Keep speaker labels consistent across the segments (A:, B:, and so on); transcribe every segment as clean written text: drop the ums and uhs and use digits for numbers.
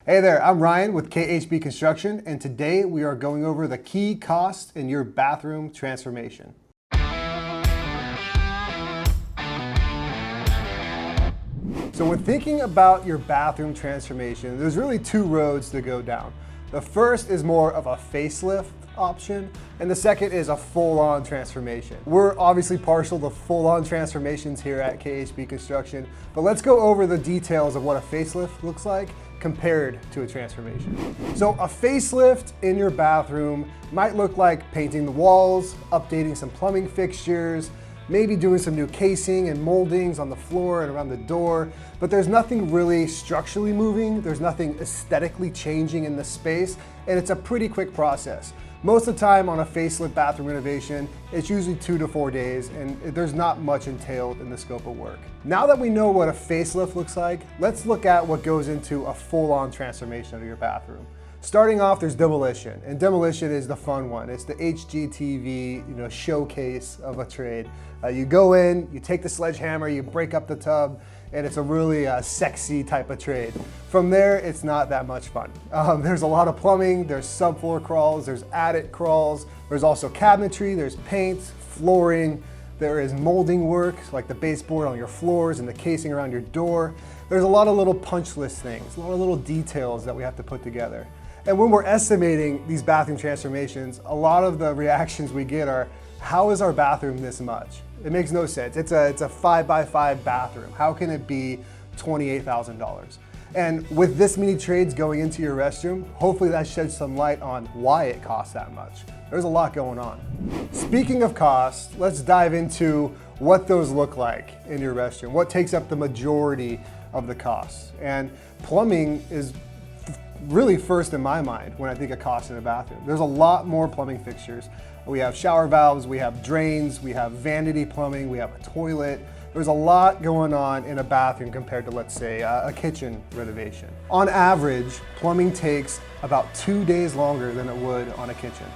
A: Hey there, I'm Ryan with KHB Construction, and today we are going over the key costs in your bathroom transformation. So when thinking about your bathroom transformation, there's really two roads to go down. The first is more of a facelift option, and the second is a full-on transformation. We're obviously partial to full-on transformations here at KHB Construction, but let's go over the details of what a facelift looks like compared to a transformation. So a facelift in your bathroom might look like painting the walls, updating some plumbing fixtures, maybe doing some new casing and moldings on the floor and around the door, but there's nothing really structurally moving, there's nothing aesthetically changing in the space, and it's a pretty quick process. Most of the time on a facelift bathroom renovation, it's usually 2 to 4 days, and there's not much entailed in the scope of work. Now that we know what a facelift looks like, let's look at what goes into a full-on transformation of your bathroom. Starting off, there's demolition, and demolition is the fun one. It's the HGTV, showcase of a trade. You go in, you take the sledgehammer, you break up the tub, and it's a really sexy type of trade. From there, it's not that much fun. There's a lot of plumbing, there's subfloor crawls, there's attic crawls, there's also cabinetry, there's paint, flooring, there is molding work, like the baseboard on your floors and the casing around your door. There's a lot of little punch list things, a lot of little details that we have to put together. And when we're estimating these bathroom transformations, a lot of the reactions we get are, how is our bathroom this much? It makes no sense. It's a 5x5 bathroom. How can it be $28,000? And with this many trades going into your restroom, hopefully that sheds some light on why it costs that much. There's a lot going on. Speaking of costs, let's dive into what those look like in your restroom. What takes up the majority of the costs? And plumbing is really first in my mind when I think of cost in a bathroom. There's a lot more plumbing fixtures. We have shower valves, we have drains, we have vanity plumbing, we have a toilet. There's a lot going on in a bathroom compared to, let's say, a kitchen renovation. On average, plumbing takes about 2 days longer than it would on a kitchen.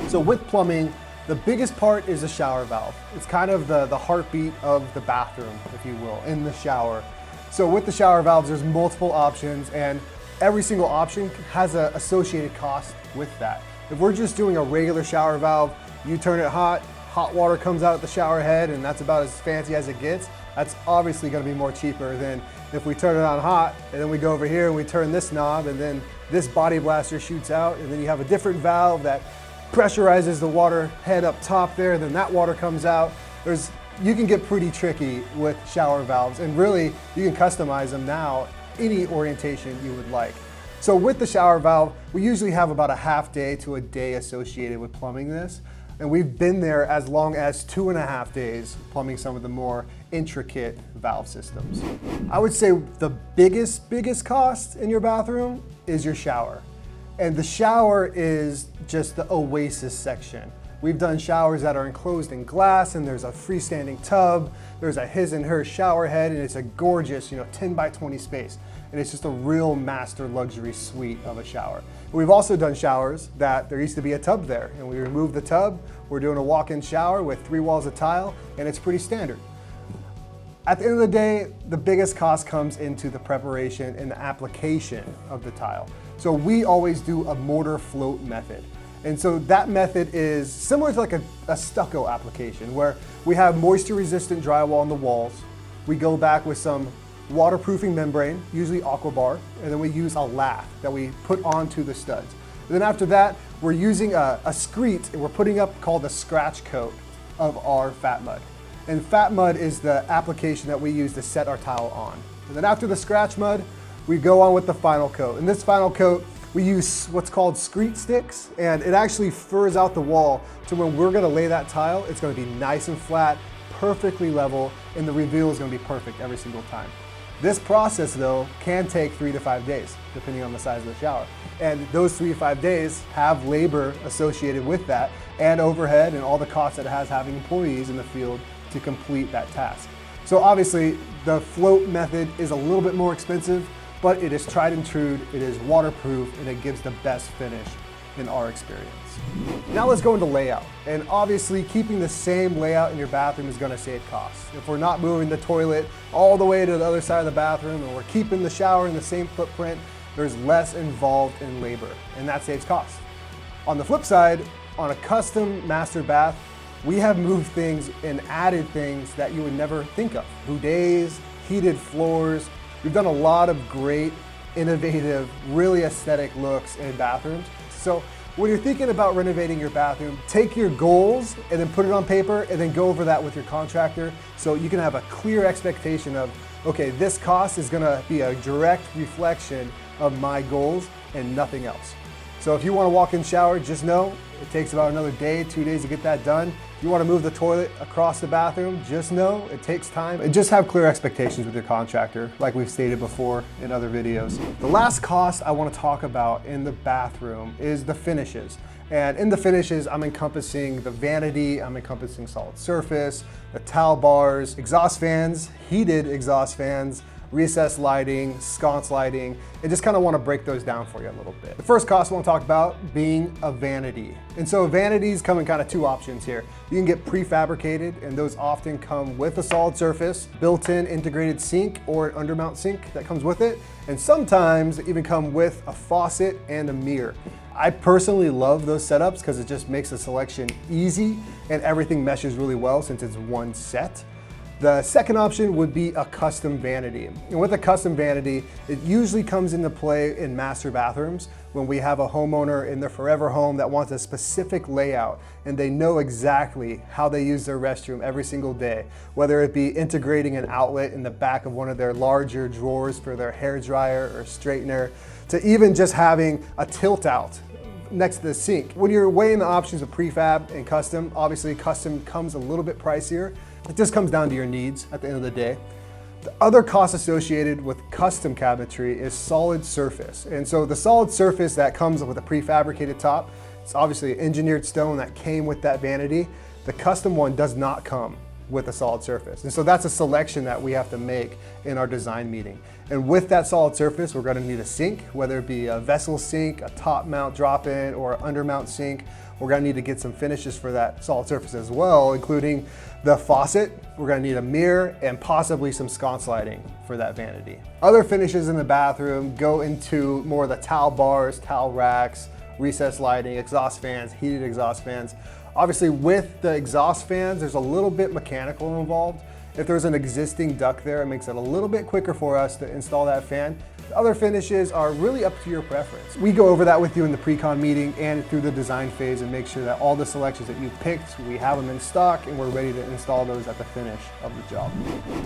A: So with plumbing, the biggest part is the shower valve. It's kind of the heartbeat of the bathroom, if you will, in the shower. So with the shower valves, there's multiple options, and every single option has an associated cost with that. If we're just doing a regular shower valve, you turn it hot water comes out at the shower head, and that's about as fancy as it gets. That's obviously gonna be more cheaper than if we turn it on hot, and then we go over here and we turn this knob, and then this body blaster shoots out, and then you have a different valve that pressurizes the water head up top there, and then that water comes out. You can get pretty tricky with shower valves, and really, you can customize them now any orientation you would like. So with the shower valve, we usually have about a half day to a day associated with plumbing this. And we've been there as long as 2.5 days plumbing some of the more intricate valve systems. I would say the biggest cost in your bathroom is your shower. And the shower is just the oasis section. We've done showers that are enclosed in glass, and there's a freestanding tub, there's a his and her shower head, and it's a gorgeous 10 by 20 space. And it's just a real master luxury suite of a shower. We've also done showers that there used to be a tub there, and we removed the tub, we're doing a walk-in shower with 3 walls of tile, and it's pretty standard. At the end of the day, the biggest cost comes into the preparation and the application of the tile. So we always do a mortar float method. And so that method is similar to like a stucco application, where we have moisture resistant drywall on the walls. We go back with some waterproofing membrane, usually Aquabar, and then we use a lath that we put onto the studs. And then after that, we're using a screed, and we're putting up called a scratch coat of our fat mud. And fat mud is the application that we use to set our tile on. And then after the scratch mud, we go on with the final coat. And this final coat, we use what's called screed sticks, and it actually furs out the wall to when we're gonna lay that tile, it's gonna be nice and flat, perfectly level, and the reveal is gonna be perfect every single time. This process, though, can take 3 to 5 days, depending on the size of the shower. And those 3 to 5 days have labor associated with that, and overhead, and all the costs that it has having employees in the field to complete that task. So obviously, the float method is a little bit more expensive, but it is tried and true, it is waterproof, and it gives the best finish in our experience. Now let's go into layout. And obviously keeping the same layout in your bathroom is gonna save costs. If we're not moving the toilet all the way to the other side of the bathroom and we're keeping the shower in the same footprint, there's less involved in labor, and that saves cost. On the flip side, on a custom master bath, we have moved things and added things that you would never think of. Bidets, heated floors. We've done a lot of great, innovative, really aesthetic looks in bathrooms. So when you're thinking about renovating your bathroom, take your goals and then put it on paper and then go over that with your contractor so you can have a clear expectation of, okay, this cost is gonna be a direct reflection of my goals and nothing else. So if you wanna walk in shower, just know it takes about another day, 2 days to get that done. If you wanna move the toilet across the bathroom, just know it takes time. And just have clear expectations with your contractor, like we've stated before in other videos. The last cost I wanna talk about in the bathroom is the finishes. And in the finishes, I'm encompassing the vanity, I'm encompassing solid surface, the towel bars, exhaust fans, heated exhaust fans, recessed lighting, sconce lighting, and just kind of want to break those down for you a little bit. The first cost I want to talk about being a vanity. And so vanities come in kind of two options here. You can get prefabricated, and those often come with a solid surface, built-in integrated sink or an undermount sink that comes with it, and sometimes even come with a faucet and a mirror. I personally love those setups because it just makes the selection easy and everything meshes really well since it's one set. The second option would be a custom vanity. And with a custom vanity, it usually comes into play in master bathrooms when we have a homeowner in their forever home that wants a specific layout and they know exactly how they use their restroom every single day, whether it be integrating an outlet in the back of one of their larger drawers for their hair dryer or straightener, to even just having a tilt out next to the sink. When you're weighing the options of prefab and custom, obviously custom comes a little bit pricier. It just comes down to your needs at the end of the day. The other cost associated with custom cabinetry is solid surface. And so the solid surface that comes with a prefabricated top, it's obviously engineered stone that came with that vanity. The custom one does not come with a solid surface. And so that's a selection that we have to make in our design meeting. And with that solid surface, we're gonna need a sink, whether it be a vessel sink, a top mount drop-in, or an undermount sink. We're gonna need to get some finishes for that solid surface as well, including the faucet. We're gonna need a mirror and possibly some sconce lighting for that vanity. Other finishes in the bathroom go into more of the towel bars, towel racks, recessed lighting, exhaust fans, heated exhaust fans. Obviously with the exhaust fans, there's a little bit mechanical involved. If there's an existing duct there, it makes it a little bit quicker for us to install that fan. The other finishes are really up to your preference. We go over that with you in the pre-con meeting and through the design phase and make sure that all the selections that you've picked, we have them in stock and we're ready to install those at the finish of the job.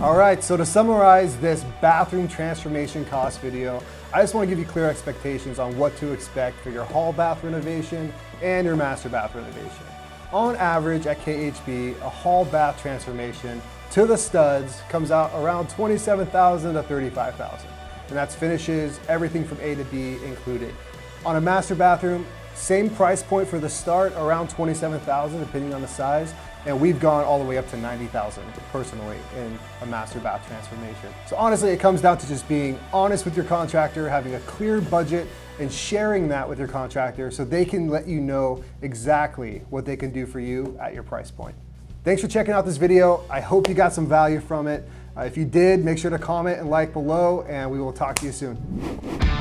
A: All right, so to summarize this bathroom transformation cost video, I just want to give you clear expectations on what to expect for your hall bath renovation and your master bath renovation. On average at KHB, a hall bath transformation to the studs comes out around $27,000 to $35,000. And that's finishes, everything from A to B included. On a master bathroom, same price point for the start, around $27,000 depending on the size. And we've gone all the way up to $90,000 personally in a master bath transformation. So honestly, it comes down to just being honest with your contractor, having a clear budget, and sharing that with your contractor so they can let you know exactly what they can do for you at your price point. Thanks for checking out this video. I hope you got some value from it. If you did, make sure to comment and like below, and we will talk to you soon.